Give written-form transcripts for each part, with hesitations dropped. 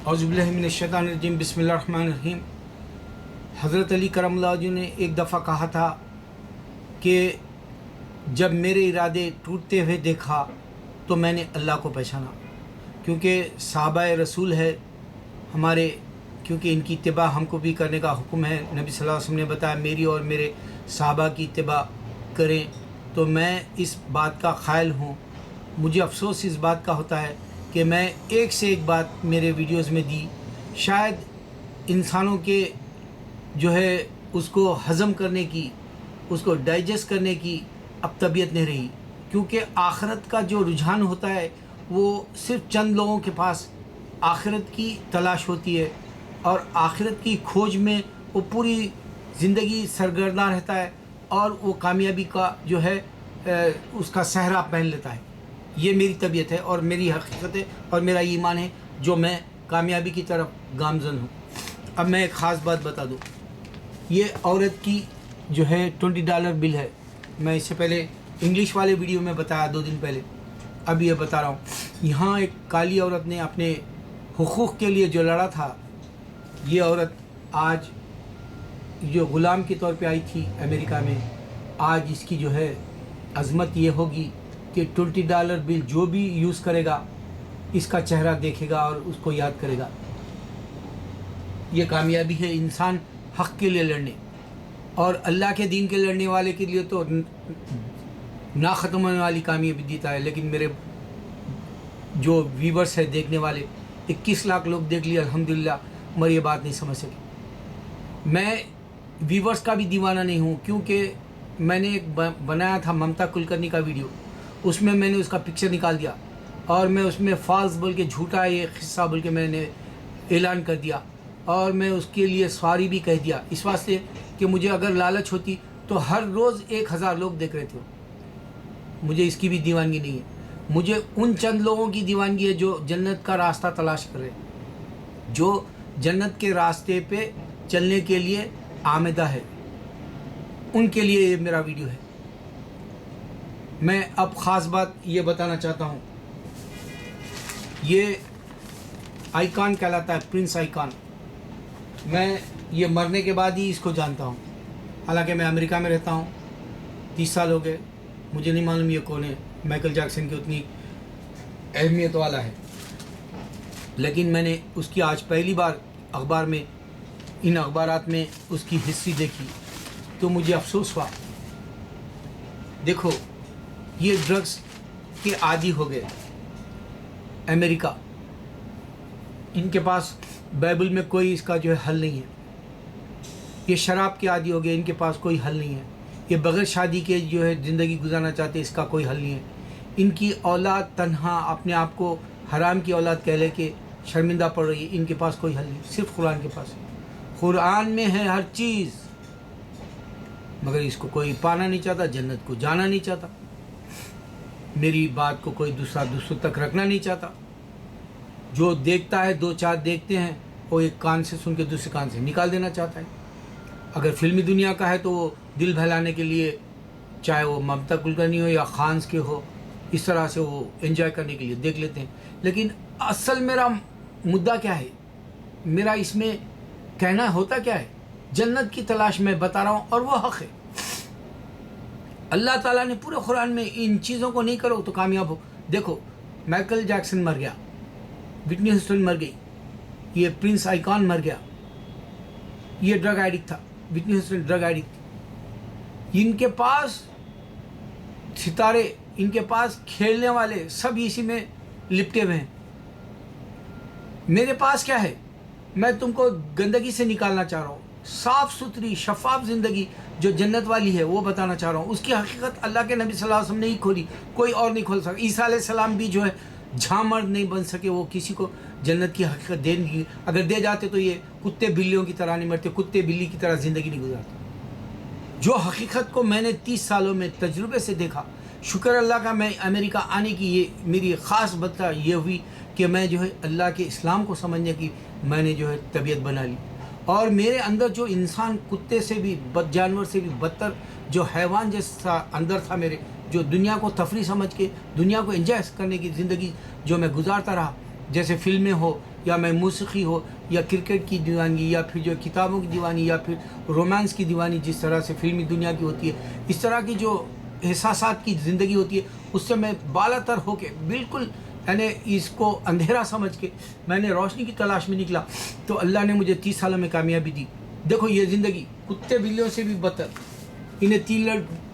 औज़ुबिल्लाहि मिनश्शैतानिर्रजीम बिस्मिल्लाहिर्रहमानिर्रहीम। हज़रत अली करमल्लाहु वजहहु ने एक दफ़ा कहा था कि जब मेरे इरादे टूटते हुए देखा तो मैंने अल्लाह को पहचाना, क्योंकि सहाबाए रसूल है हमारे, क्योंकि इनकी इत्तिबा हमको भी करने का हुक्म है। नबी सल्लल्लाहु अलैहि वसल्लम ने बताया मेरी और मेरे सहाबा की इत्तिबा करें, तो मैं इस बात का ख़ाइल हूँ। मुझे अफ़सोस इस बात का होता है कि मैं एक से एक बात मेरे वीडियोज़ में दी, शायद इंसानों के जो है उसको हज़म करने की, उसको डाइजेस्ट करने की अब तबीयत नहीं रही, क्योंकि आखिरत का जो रुझान होता है वो सिर्फ़ चंद लोगों के पास आखिरत की तलाश होती है, और आखिरत की खोज में वो पूरी ज़िंदगी सरगर्दा रहता है और वो कामयाबी का जो है उसका सहरा पहन लेता है। ये मेरी तबीयत है और मेरी हकीकत है और मेरा ईमान है जो मैं कामयाबी की तरफ गामज़न हूँ। अब मैं एक ख़ास बात बता दूँ, ये औरत की जो है $20 बिल है। मैं इससे पहले इंग्लिश वाले वीडियो में बताया 2 दिन पहले, अब ये बता रहा हूँ। यहाँ एक काली औरत ने अपने हुकूक़ के लिए जो लड़ा था, ये औरत आज जो ग़ुलाम के तौर पे आई थी अमेरिका में, आज इसकी जो है अज़मत ये होगी कि $20 बिल जो भी यूज़ करेगा इसका चेहरा देखेगा और उसको याद करेगा। ये कामयाबी है इंसान हक़ के लिए लड़ने, और अल्लाह के दीन के लड़ने वाले के लिए तो ना ख़त्म होने वाली कामयाबी देता है। लेकिन मेरे जो व्यूवर्स है, देखने वाले 21 लाख लोग देख लिए अल्हम्दुलिल्लाह, मगर ये बात नहीं समझ सके। मैं व्यूवर्स का भी दीवाना नहीं हूँ, क्योंकि मैंने एक बनाया था ममता कुलकर्णी का वीडियो, उसमें मैंने उसका पिक्चर निकाल दिया और मैं उसमें फ़ाल्स बोल के झूठा ये क़िस्सा बोल के मैंने ऐलान कर दिया, और मैं उसके लिए सॉरी भी कह दिया, इस वास्ते कि मुझे अगर लालच होती तो हर रोज़ 1000 लोग देख रहे थे। मुझे इसकी भी दीवानगी नहीं है, मुझे उन चंद लोगों की दीवानगी है जो जन्नत का रास्ता तलाश कर रहे हैं, जो जन्नत के रास्ते पे चलने के लिए आमदा है, उनके लिए ये मेरा वीडियो है। मैं अब ख़ास बात ये बताना चाहता हूँ, ये आइकॉन कहलाता है, प्रिंस आइकॉन। मैं ये मरने के बाद ही इसको जानता हूँ, हालांकि मैं अमेरिका में रहता हूँ, 30 साल हो गए, मुझे नहीं मालूम ये कौन है। माइकल जैक्सन की उतनी अहमियत वाला है, लेकिन मैंने उसकी आज पहली बार अखबार में, इन अखबारात में उसकी हिस्ट्री देखी तो मुझे अफसोस हुआ। देखो, ये ड्रग्स के आदी हो गए अमेरिका, इनके पास बाइबल में कोई इसका जो है हल नहीं है। ये शराब के आदी हो गए, इनके पास कोई हल नहीं है। ये बग़ैर शादी के जो है ज़िंदगी गुजारना चाहते, इसका कोई हल नहीं है। इनकी औलाद तन्हा अपने आप को हराम की औलाद कह ले के शर्मिंदा पड़ रही है, इनके पास कोई हल नहीं, सिर्फ कुरान के पास है। कुरान में है हर चीज़, मगर इसको कोई पाना नहीं चाहता, जन्नत को जाना नहीं चाहता, मेरी बात को कोई दूसरों तक रखना नहीं चाहता। जो देखता है, 2-4 देखते हैं, वो एक कान से सुन के दूसरे कान से निकाल देना चाहता है। अगर फिल्मी दुनिया का है तो वो दिल बहलाने के लिए, चाहे वो ममता कुलकर्णी हो या खान्स के हो, इस तरह से वो एंजॉय करने के लिए देख लेते हैं। लेकिन असल मेरा मुद्दा क्या है, मेरा इसमें कहना होता क्या है, जन्नत की तलाश में बता रहा हूँ, और वो हक़ है। अल्लाह ताला ने पूरे कुरान में इन चीज़ों को नहीं करो तो कामयाब हो। देखो, माइकल जैक्सन मर गया, विटनी ह्यूस्टन मर गई, ये प्रिंस आइकॉन मर गया, ये ड्रग एडिक्ट था, विटनी ह्यूस्टन ड्रग एडिक्ट थी। इनके पास सितारे, इनके पास खेलने वाले सब इसी में लिपटे हुए हैं। मेरे पास क्या है, मैं तुमको गंदगी से निकालना चाह रहा हूँ, साफ़ सुथरी शफाफ ज़िंदगी जो जन्नत वाली है वो बताना चाह रहा हूँ। उसकी हकीकत अल्लाह के नबी सल्लल्लाहु अलैहि वसल्लम ने ही खोली, कोई और नहीं खोल सका। ईसा अलैहिस्सलाम भी जो है झामर्द नहीं बन सके, वो किसी को जन्नत की हकीकत दे नहीं, अगर दे जाते तो ये कुत्ते बिल्लियों की तरह नहीं मरते, कुत्ते बिल्ली की तरह ज़िंदगी नहीं गुजारते। जो हकीकत को मैंने 30 सालों में तजुर्बे से देखा, शुक्र अल्लाह का, मैं अमेरिका आने की ये मेरी ख़ास वजह ये हुई कि मैं जो है अल्लाह के इस्लाम को समझने की मैंने जो है तबीयत बना ली, और मेरे अंदर जो इंसान कुत्ते से भी जानवर से भी बदतर जो हैवान जैसा अंदर था मेरे, जो दुनिया को तफरी समझ के दुनिया को एंजॉय करने की ज़िंदगी जो मैं गुजारता रहा, جیسے فلمیں ہو یا میں موسیقی ہو یا کرکٹ کی دیوانگی یا پھر جو کتابوں کی دیوانی یا پھر رومانس کی دیوانی جس طرح سے فلمی دنیا کی ہوتی ہے، اس طرح کی جو احساسات کی زندگی ہوتی ہے اس سے میں بالا تر ہو کے بالکل یعنی اس کو اندھیرا سمجھ کے میں نے روشنی کی تلاش میں نکلا، تو اللہ نے مجھے 30 سالوں میں کامیابی دی۔ دیکھو یہ زندگی کتے بلیوں سے بھی بدتر، انہیں 3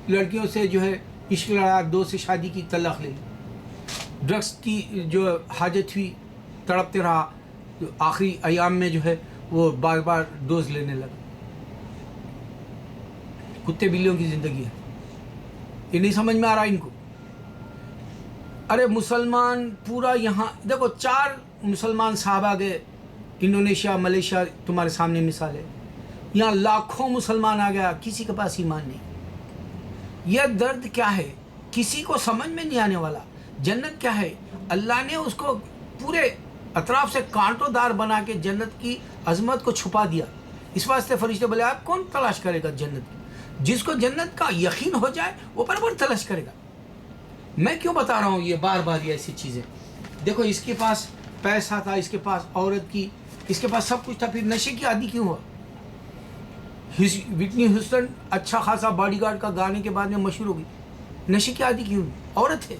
لڑکیوں سے جو ہے عشق لڑا، 2 سے شادی کی، طلاق لے لی، ڈرگس کی جو حاجت ہوئی تڑپتے رہا، آخری ایام میں جو ہے وہ بار بار ڈوز لینے لگا۔ کتے بلیوں کی زندگی ہے، یہ نہیں سمجھ میں آ رہا ان کو۔ ارے مسلمان پورا یہاں دیکھو 4 مسلمان صحابہ گئے انڈونیشیا ملیشیا، تمہارے سامنے مثال ہے، یہاں لاکھوں مسلمان آ گیا، کسی کے پاس ایمان نہیں۔ یہ درد کیا ہے کسی کو سمجھ میں نہیں آنے والا۔ جنت کیا ہے، اللہ نے اس کو پورے اطراف سے کانٹوں دار بنا کے جنت کی عظمت کو چھپا دیا۔ اس واسطے فرشتے بولے آپ کون تلاش کرے گا جنت کی؟ جس کو جنت کا یقین ہو جائے وہ برابر تلاش کرے گا۔ میں کیوں بتا رہا ہوں یہ بار بار یہ ایسی چیزیں؟ دیکھو اس کے پاس پیسہ تھا، اس کے پاس عورت کی، اس کے پاس سب کچھ تھا، پھر نشے کی عادی کیوں ہوا؟ وٹنی ہیوسٹن اچھا خاصا باڈی گارڈ کا گانے کے بعد میں مشہور ہو گئی، نشے کی عادی کیوں ہوئی؟ عورت ہے،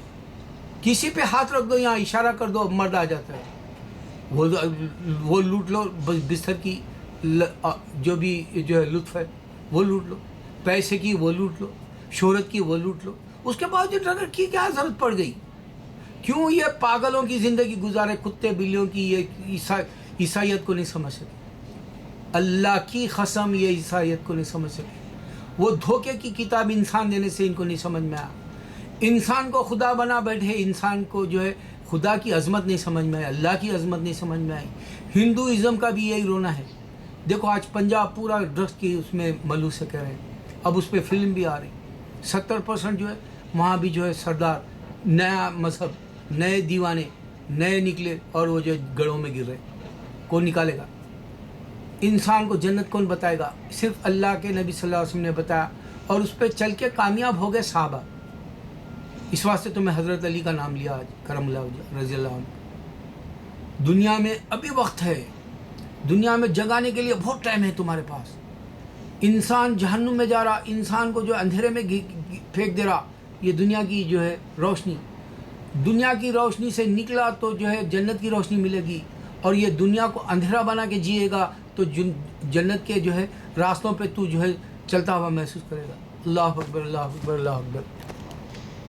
کسی پہ ہاتھ رکھ دو یہاں اشارہ کر دو مرد آ جاتا ہے، وہ لوٹ لو، بستر کی جو بھی جو ہے لطف ہے وہ لوٹ لو، پیسے کی وہ لوٹ لو، شہرت کی وہ لوٹ لو، اس کے باوجود ڈرگر کی کیا ضرورت پڑ گئی؟ کیوں یہ پاگلوں کی زندگی گزارے، کتے بلیوں کی؟ یہ عیسائیت کو نہیں سمجھ سکے، اللہ کی قسم یہ عیسائیت کو نہیں سمجھ سکے۔ وہ دھوکے کی کتاب انسان دینے سے ان کو نہیں سمجھ میں آیا، انسان کو خدا بنا بیٹھے، انسان کو جو ہے خدا کی عظمت نہیں سمجھ میں آئی، اللہ کی عظمت نہیں سمجھ میں آئی۔ ہندوازم کا بھی یہی رونا ہے۔ دیکھو آج پنجاب پورا ڈرگس کی اس میں ملوث ہے کہہ رہے ہیں، اب اس پہ فلم بھی آ رہی، 70% جو ہے وہاں بھی جو ہے سردار، نیا مذہب، نئے دیوانے نئے نکلے اور وہ جو گڑھوں میں گر رہے، کون نکالے گا؟ انسان کو جنت کون بتائے گا؟ صرف اللہ کے نبی صلی اللہ علیہ وسلم نے بتایا، اور اس پہ چل کے کامیاب ہو گئے صحابہ۔ اس واسطے تو میں حضرت علی کا نام لیا آج، کرم اللہ رضی اللہ عنہ۔ دنیا میں ابھی وقت ہے، دنیا میں جگانے کے لیے بہت ٹائم ہے تمہارے پاس۔ انسان جہنم میں جا رہا، انسان کو جو اندھیرے میں پھینک دے رہا، یہ دنیا کی جو ہے روشنی، دنیا کی روشنی سے نکلا تو جو ہے جنت کی روشنی ملے گی، اور یہ دنیا کو اندھیرا بنا کے جیے گا تو جنت کے جو ہے راستوں پہ تو جو ہے چلتا ہوا محسوس کرے گا۔ اللہ اکبر، اللہ اکبر، اللہ اکبر۔